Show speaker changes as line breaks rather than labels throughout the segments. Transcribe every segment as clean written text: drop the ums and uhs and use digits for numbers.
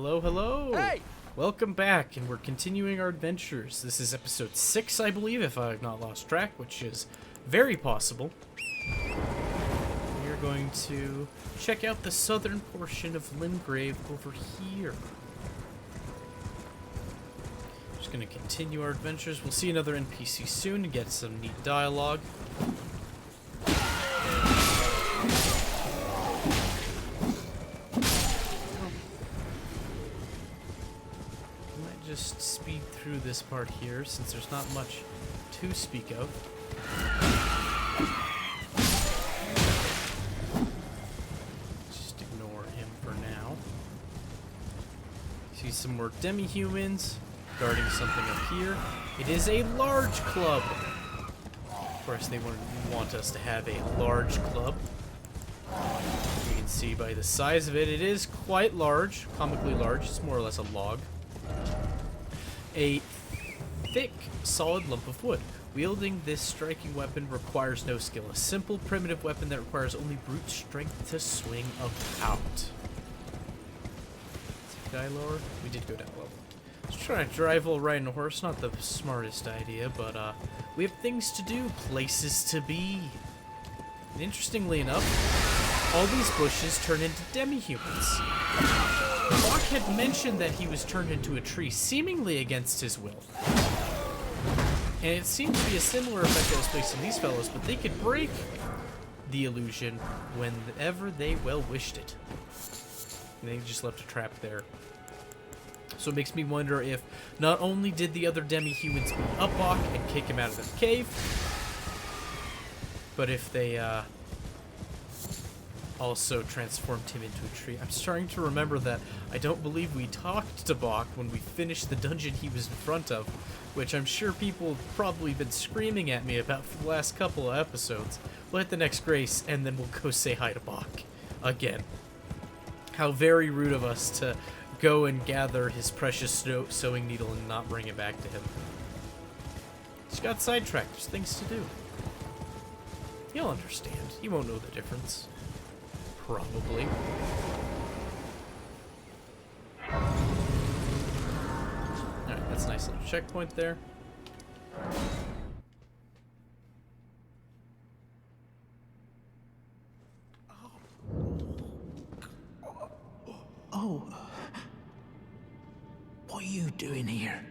Hello, hello!
Hey!
Welcome back, and we're continuing our adventures. This is episode 6, I believe, if I have not lost track, which is very possible. We are going to check out the southern portion of Limgrave over here. Just going to continue our adventures. We'll see another NPC soon and get some neat dialogue. Just speed through this part here since there's not much to speak of. Just ignore him for now. See some more demi-humans guarding something up here. It is a large club. Of course, they want us to have a large club. You can see by the size of it, it is quite large, comically large. It's more or less a log. A thick, solid lump of wood. Wielding this striking weapon requires no skill. A simple, primitive weapon that requires only brute strength to swing about. Is it guy lower? We did go down low. Just trying to drive while riding a horse. Not the smartest idea, but we have things to do, places to be. And interestingly enough, all these bushes turn into demi-humans. Bach had mentioned that he was turned into a tree, seemingly against his will. And it seemed to be a similar effect that was placed on these fellows, but they could break the illusion whenever they well wished it. And they just left a trap there. So it makes me wonder if not only did the other demi-humans beat up Bach and kick him out of the cave, but if they, also transformed him into a tree. I'm starting to remember that I don't believe we talked to Bach when we finished the dungeon he was in front of, which I'm sure people have probably been screaming at me about for the last couple of episodes. We'll hit the next grace, and then we'll go say hi to Bach again. How very rude of us to go and gather his precious sewing needle and not bring it back to him. Just got sidetracked. There's things to do. You'll understand. You won't know the difference. Probably. Alright, that's a nice little checkpoint there.
Oh. What are you doing here?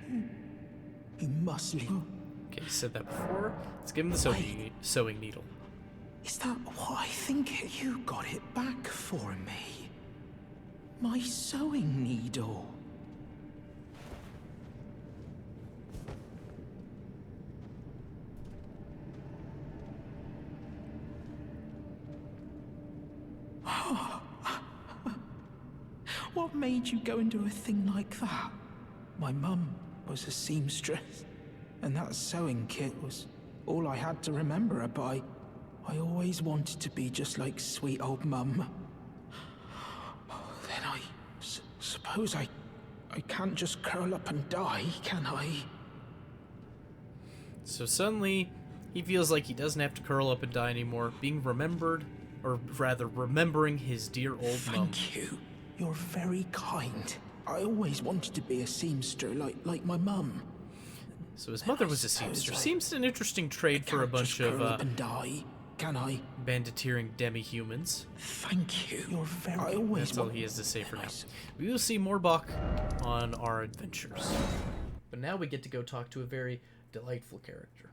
You must leave.
Okay, you said that before. Let's give him the sewing needle.
Is that what I think? You got it back for me. My sewing needle. What made you go and do a thing like that? My mum was a seamstress, and that sewing kit was all I had to remember her by. I always wanted to be just like sweet old Mum. Then I suppose I can't just curl up and die, can I?
So suddenly, he feels like he doesn't have to curl up and die anymore, being remembered, or rather, remembering his dear old mum.
Thank you. You're very kind. I always wanted to be a seamster like my mum.
So his mother was a seamster. Seems an interesting trade for a bunch of
curl up and die. Can I?
Banditeering demi-humans.
Thank you. You're very.
That's all he has to say for now. We will see more Bach on our adventures. But now we get to go talk to a very delightful character.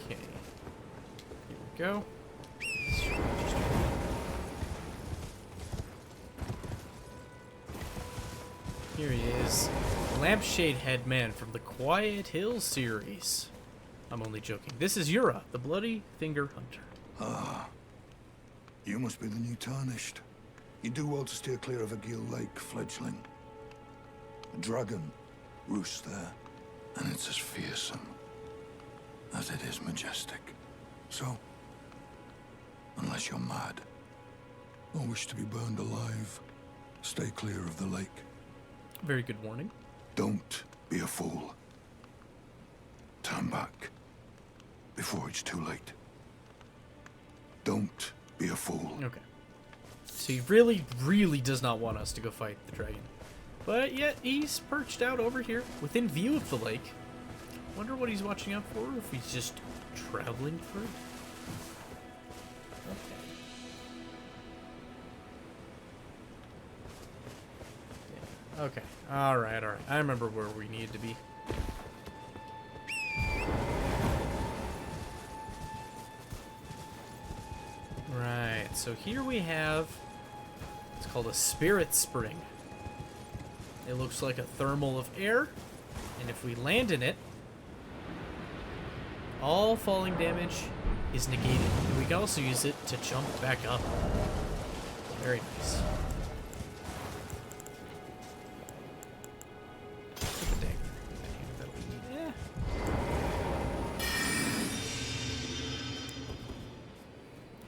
Okay. Here we go. Here he is. Lampshade Head Man from the Quiet Hill series. I'm only joking. This is Yura, the Bloody Finger Hunter.
Ah. You must be the new Tarnished. You do well to steer clear of a Gill Lake fledgling. A dragon roosts there, and it's as fearsome as it is majestic. So, unless you're mad or wish to be burned alive, stay clear of the lake.
Very good warning.
Don't be a fool. Turn back before it's too late. Don't be a fool.
Okay. So he really, really does not want us to go fight the dragon. But yet, he's perched out over here, within view of the lake. Wonder what he's watching out for, if he's just traveling through. Okay. Yeah. Okay. Alright, alright. I remember where we needed to be. Right, so here we have, it's called a spirit spring. It looks like a thermal of air, and if we land in it, all falling damage is negated. And we can also use it to jump back up. Very nice. Take a dagger. That'll be, yeah.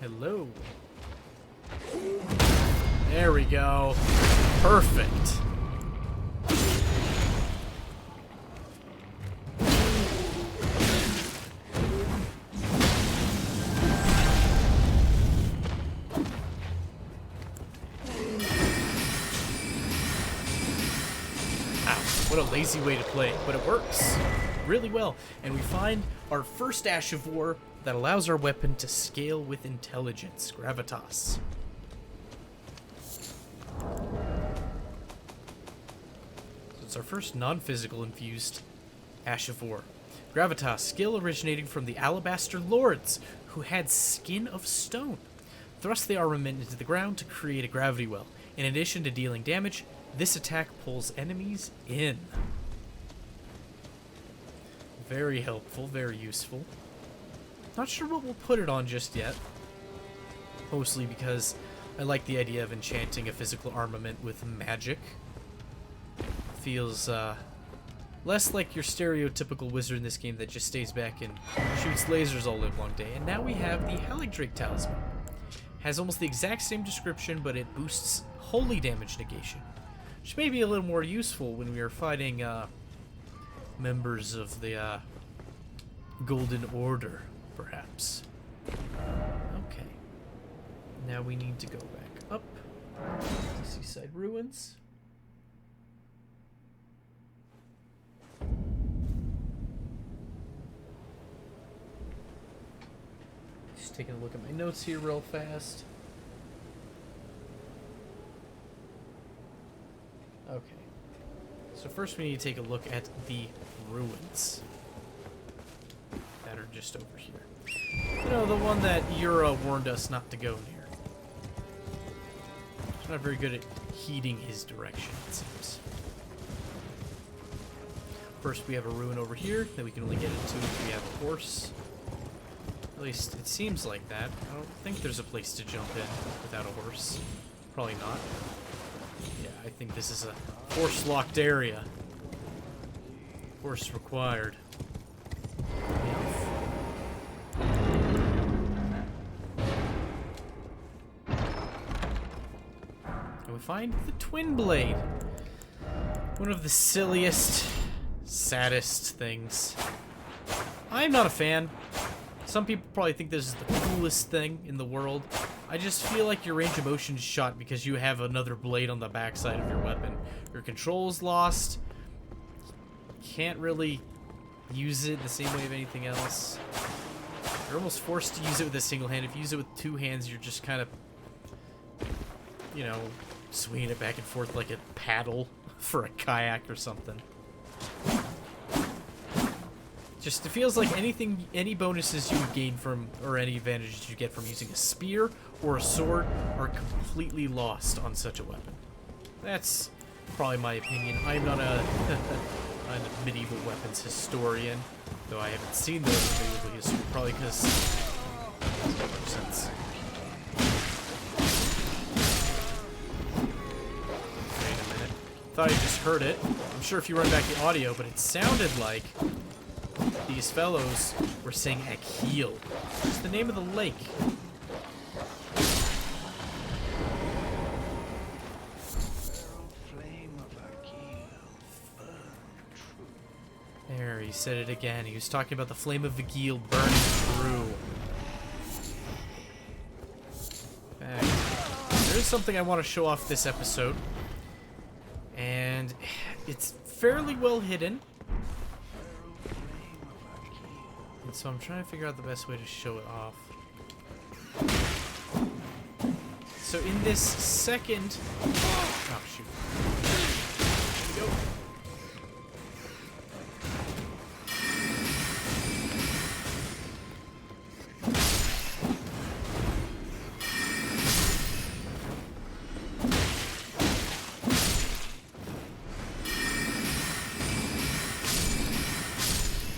Hello. There we go. Perfect. What a lazy way to play, but it works really well. And we find our first Ash of War that allows our weapon to scale with intelligence, gravitas. So it's our first non-physical infused Ash of War. Gravitas, skill originating from the Alabaster Lords, who had skin of stone. Thrust the armament into the ground to create a gravity well. In addition to dealing damage, this attack pulls enemies in. Very helpful, very useful. Not sure what we'll put it on just yet. Mostly because I like the idea of enchanting a physical armament with magic. Feels less like your stereotypical wizard in this game that just stays back and shoots lasers all live long day. And now we have the Haligdrake Talisman. Has almost the exact same description, but it boosts holy damage negation. Which may be a little more useful when we are fighting members of the Golden Order, perhaps. Okay. Now we need to go back up to Seaside Ruins. Just taking a look at my notes here real fast. Okay. So first we need to take a look at the ruins that are just over here. You know, the one that Yura warned us not to go near. He's not very good at heeding his direction, it seems. First we have a ruin over here that we can only get into if we have a horse. At least it seems like that. I don't think there's a place to jump in without a horse. Probably not. Yeah, I think this is a horse-locked area. Horse required. And we find the Twin Blade. One of the silliest, saddest things. I'm not a fan. Some people probably think this is the coolest thing in the world. I just feel like your range of motion is shot because you have another blade on the backside of your weapon. Your control's lost. Can't really use it the same way of anything else. You're almost forced to use it with a single hand. If you use it with two hands, you're just kind of, you know, swinging it back and forth like a paddle for a kayak or something. Just, it feels like anything, any bonuses you would gain from, or any advantages you get from using a spear or a sword are completely lost on such a weapon. That's probably my opinion. I'm not a medieval weapons historian, though I haven't seen those in medieval history, probably because it doesn't make much sense. Wait a minute. Thought I just heard it. I'm sure if you run back the audio, but it sounded like these fellows were saying Akil. What's the name of the lake? There, he said it again. He was talking about the flame of Vigil burning through. there is something I want to show off this episode. And it's fairly well hidden. And so I'm trying to figure out the best way to show it off. So in this second... Oh, shoot. Here we go.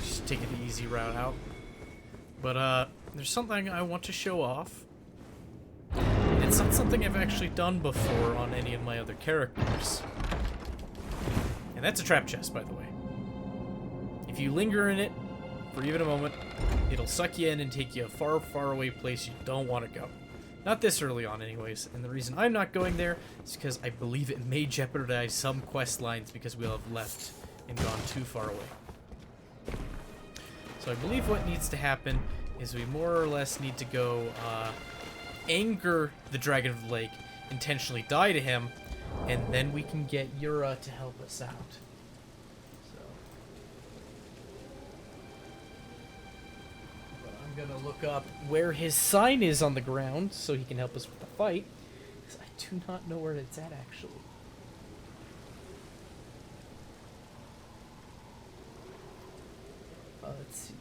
Just taking the easy route out. But, there's something I want to show off. It's not something I've actually done before on any of my other characters. And that's a trap chest, by the way. If you linger in it for even a moment, it'll suck you in and take you a far, far away place you don't want to go. Not this early on, anyways. And the reason I'm not going there is because I believe it may jeopardize some quest lines because we'll have left and gone too far away. So I believe what needs to happen is we more or less need to go, anger the Dragon of the Lake, intentionally die to him, and then we can get Yura to help us out. So, but I'm gonna look up where his sign is on the ground so he can help us with the fight, because I do not know where it's at actually. Let's see.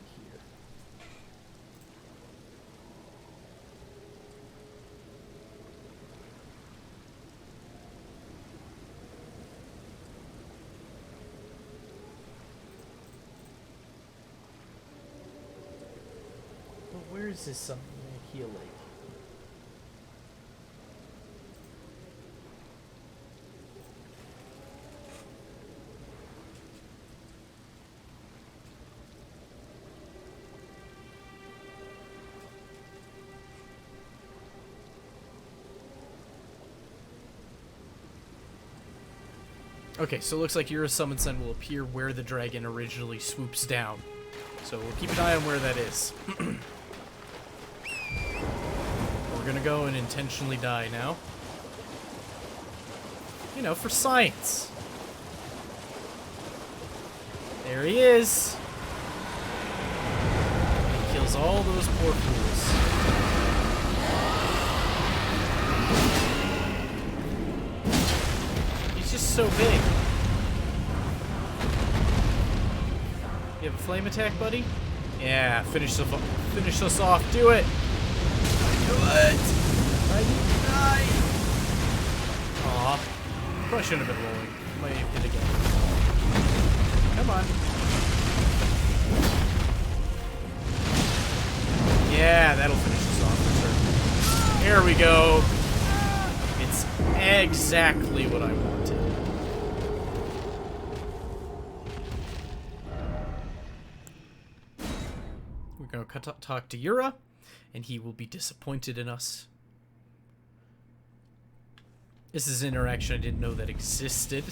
Where is this something heal lake? Okay, so it looks like Yura's summon sun will appear where the dragon originally swoops down. So we'll keep an eye on where that is. We're gonna go and intentionally die now. You know, for science. There he is. He kills all those poor fools. He's just so big. You have a flame attack, buddy? Yeah, finish us off. Do it. Do it! I need to die! Aw. Probably shouldn't have been rolling. Might have hit again. Come on. Yeah, that'll finish us off for sure. Here we go. It's exactly what I wanted. We're gonna talk to Yura, and he will be disappointed in us. This is an interaction I didn't know that existed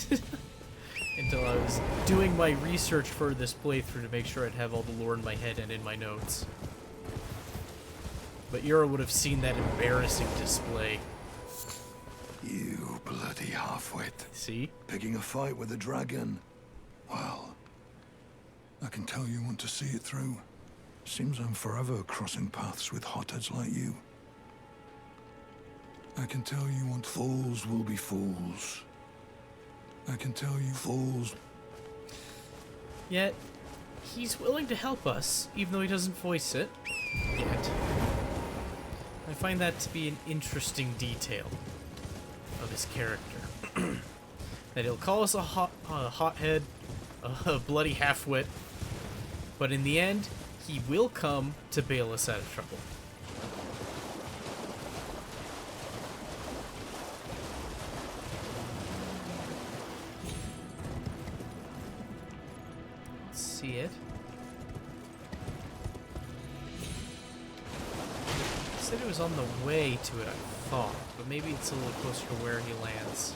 until I was doing my research for this playthrough to make sure I'd have all the lore in my head and in my notes. But Yura would have seen that embarrassing display.
You bloody halfwit.
See?
Picking a fight with a dragon. Well, I can tell you want to see it through. Seems I'm forever crossing paths with hotheads like you. I can tell you want fools will be fools. I can tell you fools.
Yet, he's willing to help us, even though he doesn't voice it yet. I find that to be an interesting detail of his character. That he'll call us a hothead, a bloody half-wit, but in the end, he will come to bail us out of trouble. Let's see it. It said it was on the way to it, I thought, but maybe it's a little closer to where he lands.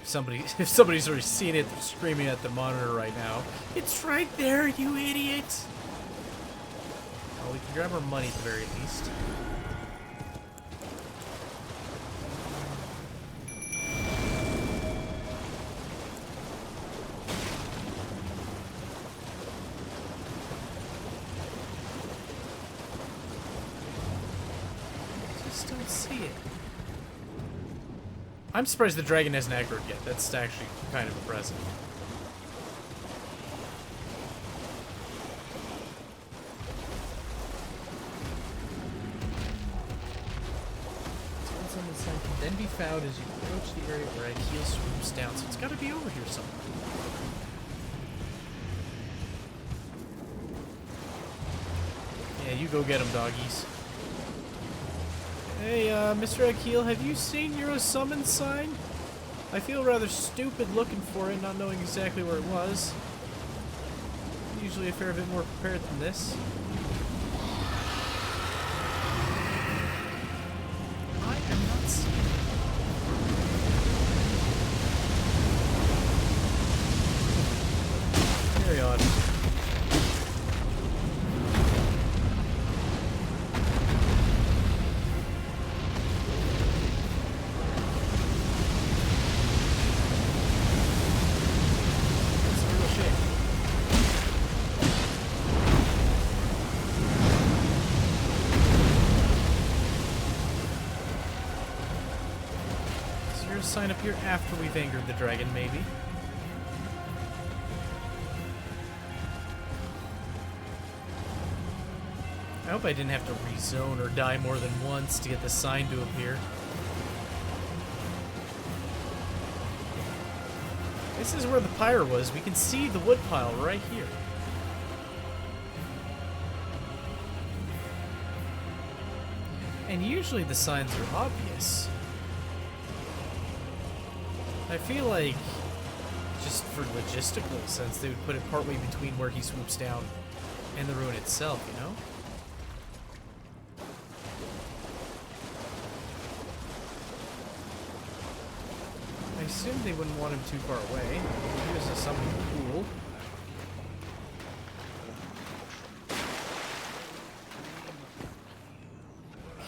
If somebody's already seen it, they're screaming at the monitor right now. It's right there, you idiot! Well, we can grab our money at the very least. just don't see it. I'm surprised the dragon hasn't aggroed yet. That's actually kind of impressive. Summon sign can then be found as you approach the area where Akil swoops down, so it's got to be over here somewhere. Yeah, you go get him, doggies. Hey, Mr. Akil, have you seen Yura's summon sign? I feel rather stupid looking for it, not knowing exactly where it was. Usually a fair bit more prepared than this. I am not seeing it. Very odd. Sign up here after we've angered the dragon, maybe. I hope I didn't have to rezone or die more than once to get the sign to appear. This is where the pyre was. We can see the wood pile right here. And usually the signs are obvious. I feel like, just for logistical sense, they would put it partway between where he swoops down and the ruin itself, you know? I assume they wouldn't want him too far away. Here's something cool.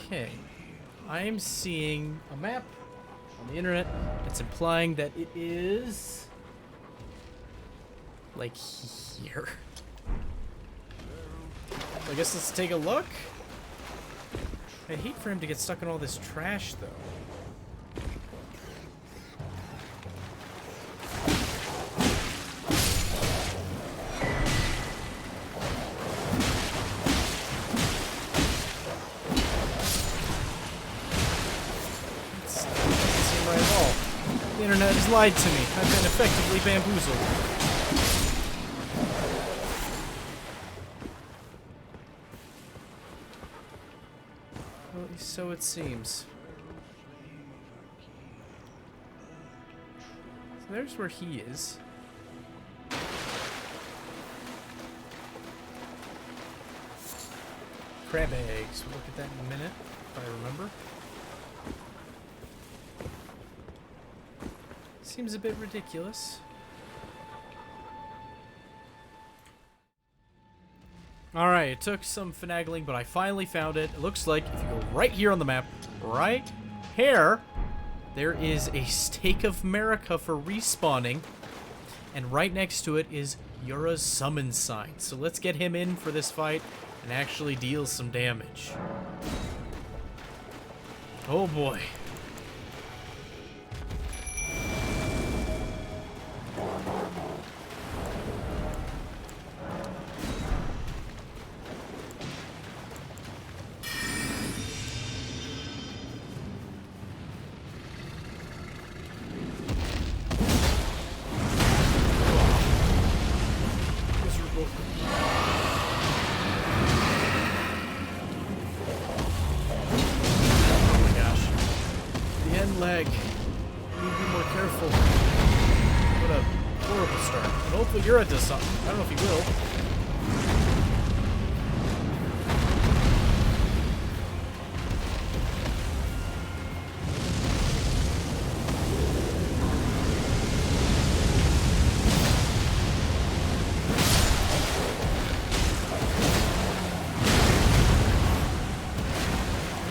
Okay. I am seeing a map on the internet. It's implying that it is like here. So I guess let's take a look. I'd hate for him to get stuck in all this trash, though. The internet has lied to me. I've been effectively bamboozled. Well, at least so it seems. So there's where he is. Crab eggs. We'll look at that in a minute, if I remember. Seems a bit ridiculous. Alright, it took some finagling, but I finally found it. It looks like if you go right here on the map, right here, there is a Stake of Marika for respawning. And right next to it is Yura's summon sign. So let's get him in for this fight and actually deal some damage. Oh boy. Leg. Need to be more careful. What a horrible start. But hopefully Yura does something. I don't know if he will.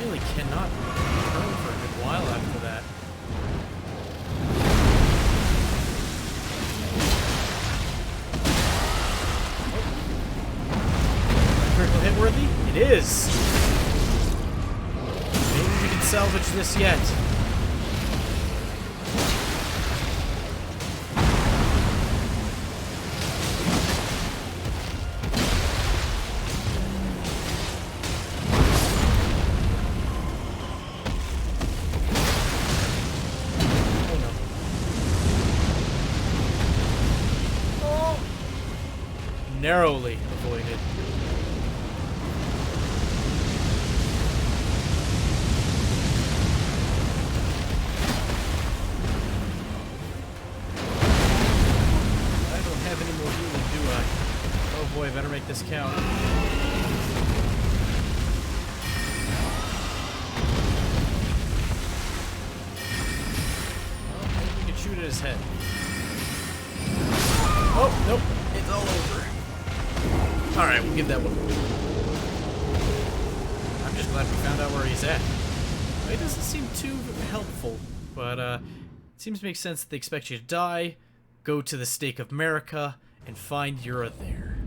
Really cannot return for a good while after that. Critical hit worthy? It is. Maybe we can salvage this yet. Narrowly avoided. I don't have any more healing, do I? Oh boy, better make this count. Well, maybe we can shoot at his head. Oh, nope. It's all over. Alright, we'll give that one. I'm just glad we found out where he's at. It doesn't seem too helpful, but it seems to make sense that they expect you to die, go to the Stake of America, and find Yura there.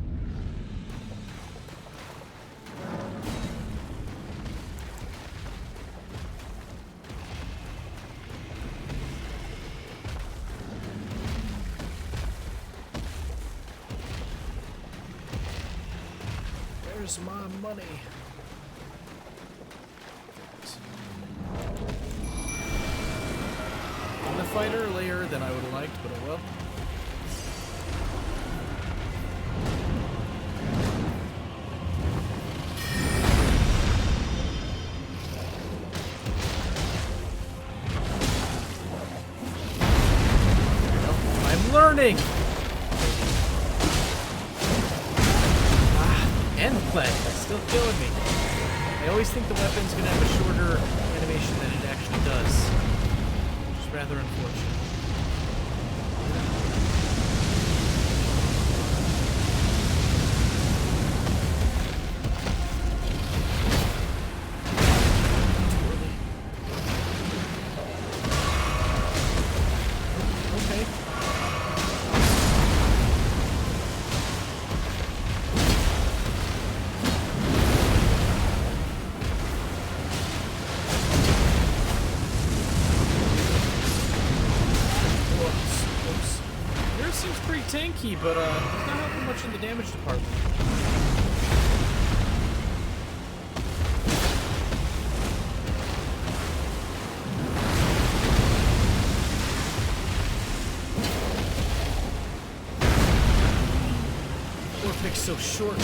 Where's my money? I'm the fighter earlier than I would have liked, but oh well. There we go. I'm learning! Endplay, it's still killing me. I always think the weapon's gonna have a shorter animation than it actually does. Which is rather unfortunate. Too early. Okay. Seems pretty tanky, but he's not helping much in the damage department. Warpic's so short.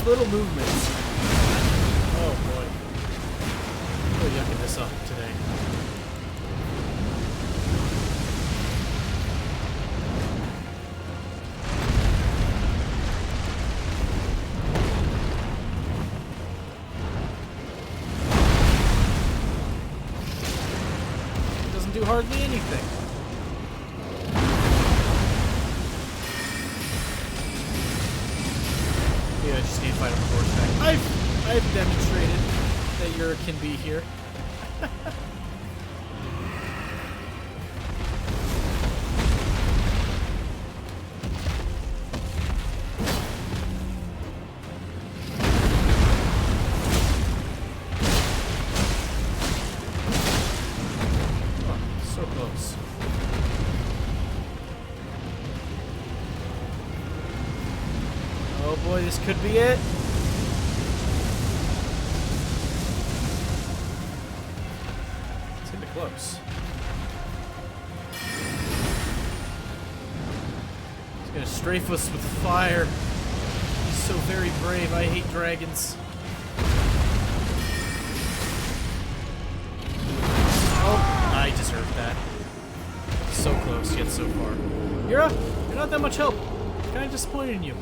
Little movements. Oh boy. Really yucking this up today. It doesn't do hardly anything. I just need to fight on horseback. I've demonstrated that Yura can be here. Oh, so close. Oh boy, this could be it. It's gonna be close. He's gonna strafe us with fire. He's so very brave. I hate dragons. close yet so far. Yura, you're not that much help. Kind of disappointed in you.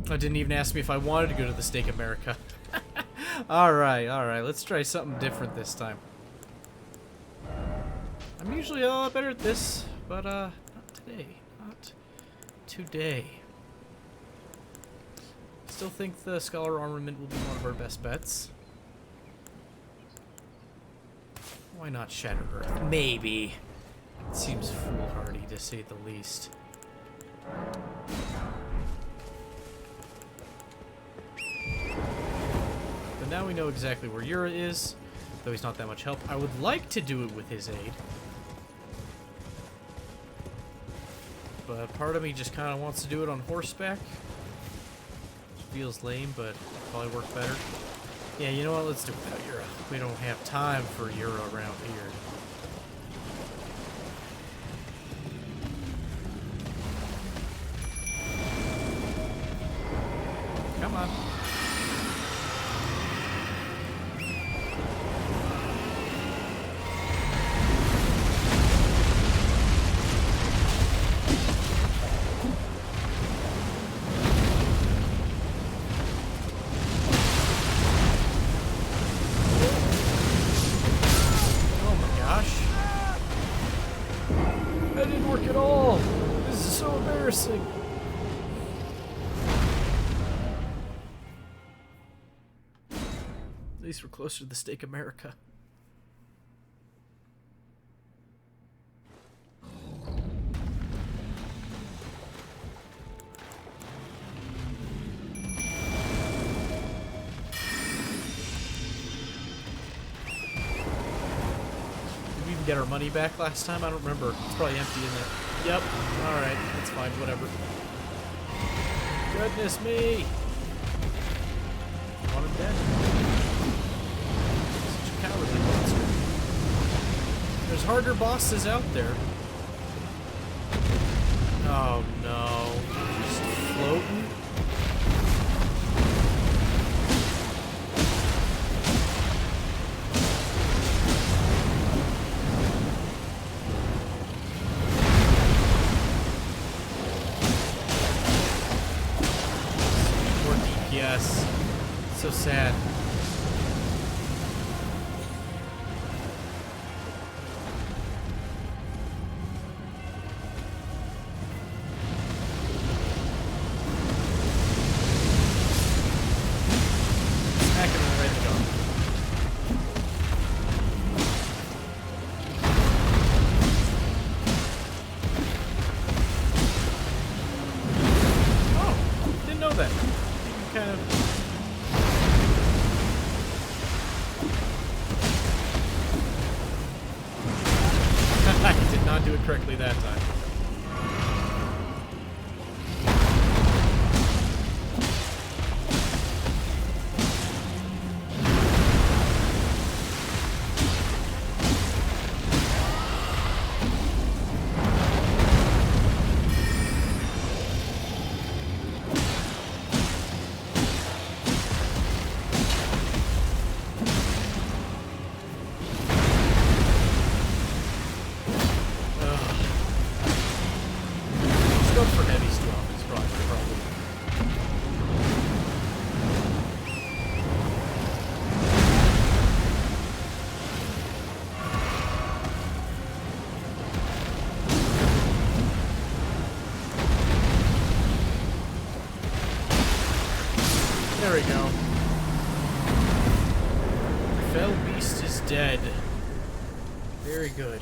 I didn't even ask me if I wanted to go to the Stake America. Alright, let's try something different this time. I'm usually a lot better at this, but not today. Not today. Still think the Scholar Armament will be one of our best bets. Why not Shatter Earth? Maybe. It seems foolhardy to say the least. But now we know exactly where Yura is, though he's not that much help. I would like to do it with his aid. But part of me just kind of wants to do it on horseback. Feels lame, but probably work better. Yeah, you know what? Let's do it without Yura. We don't have time for Yura around here. Come on. At least we're closer to the Stake America. Did we even get our money back last time? I don't remember. It's probably empty, isn't it? Yep. Alright, that's fine, whatever. Goodness me! Want him dead? Such a cowardly monster. There's harder bosses out there. Oh no. Just floating? Yes. So sad. Smack him right in the jaw. Oh, didn't know that. Kind of. I did not do it correctly that time. For heavy storm is probably the problem. There we go. The fell beast is dead. Very good.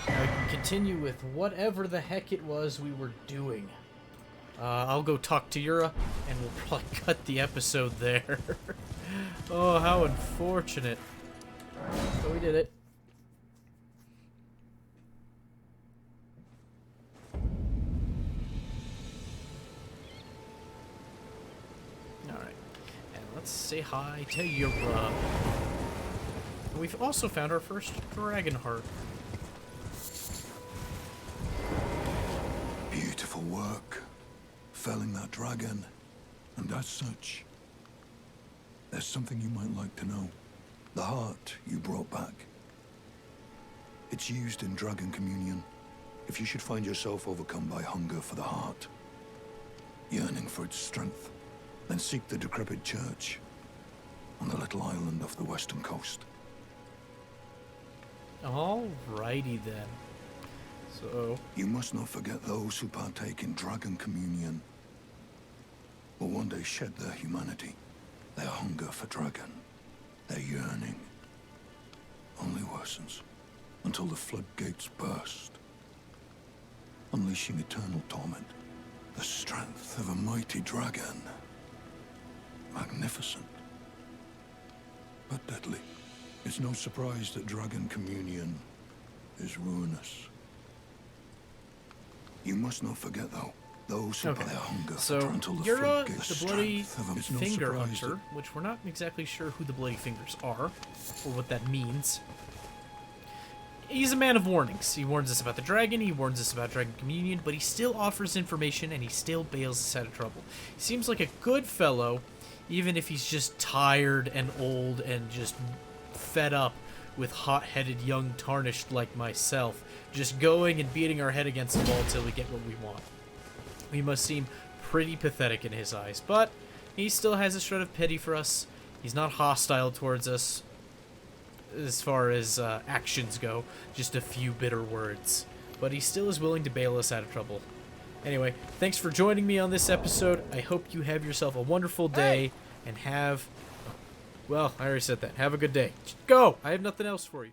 Now we can continue with whatever the heck it was we were doing. I'll go talk to Yura, and we'll probably cut the episode there. Oh, how unfortunate. But we did it. Alright. And let's say hi to Yura. We've also found our first dragon heart.
Beautiful work. Felling that dragon. And as such, there's something you might like to know. The heart you brought back. It's used in Dragon Communion. If you should find yourself overcome by hunger for the heart, yearning for its strength, then seek the decrepit church on the little island off the western coast.
Alrighty then. So...
You must not forget those who partake in Dragon Communion will one day shed their humanity, their hunger for dragon, their yearning only worsens until the floodgates burst, unleashing eternal torment. The strength of a mighty dragon. Magnificent, but deadly. It's no surprise that Dragon Communion is ruinous. You must not forget, though, those who bear hunger
so
until the
Yura,
floodgates
the Bloody
It's no
Finger
surprise
Hunter, which we're not exactly sure who the Bloody Fingers are, or what that means. He's a man of warnings. He warns us about the dragon, he warns us about Dragon Communion, but he still offers information and he still bails us out of trouble. He seems like a good fellow, even if he's just tired and old and just fed up with hot-headed young tarnished like myself, just going and beating our head against the wall until we get what we want. We must seem pretty pathetic in his eyes, but he still has a shred of pity for us. He's not hostile towards us as far as actions go, just a few bitter words. But he still is willing to bail us out of trouble. Anyway, thanks for joining me on this episode. I hope you have yourself a wonderful day and have... Well, I already said that. Have a good day. Go! I have nothing else for you.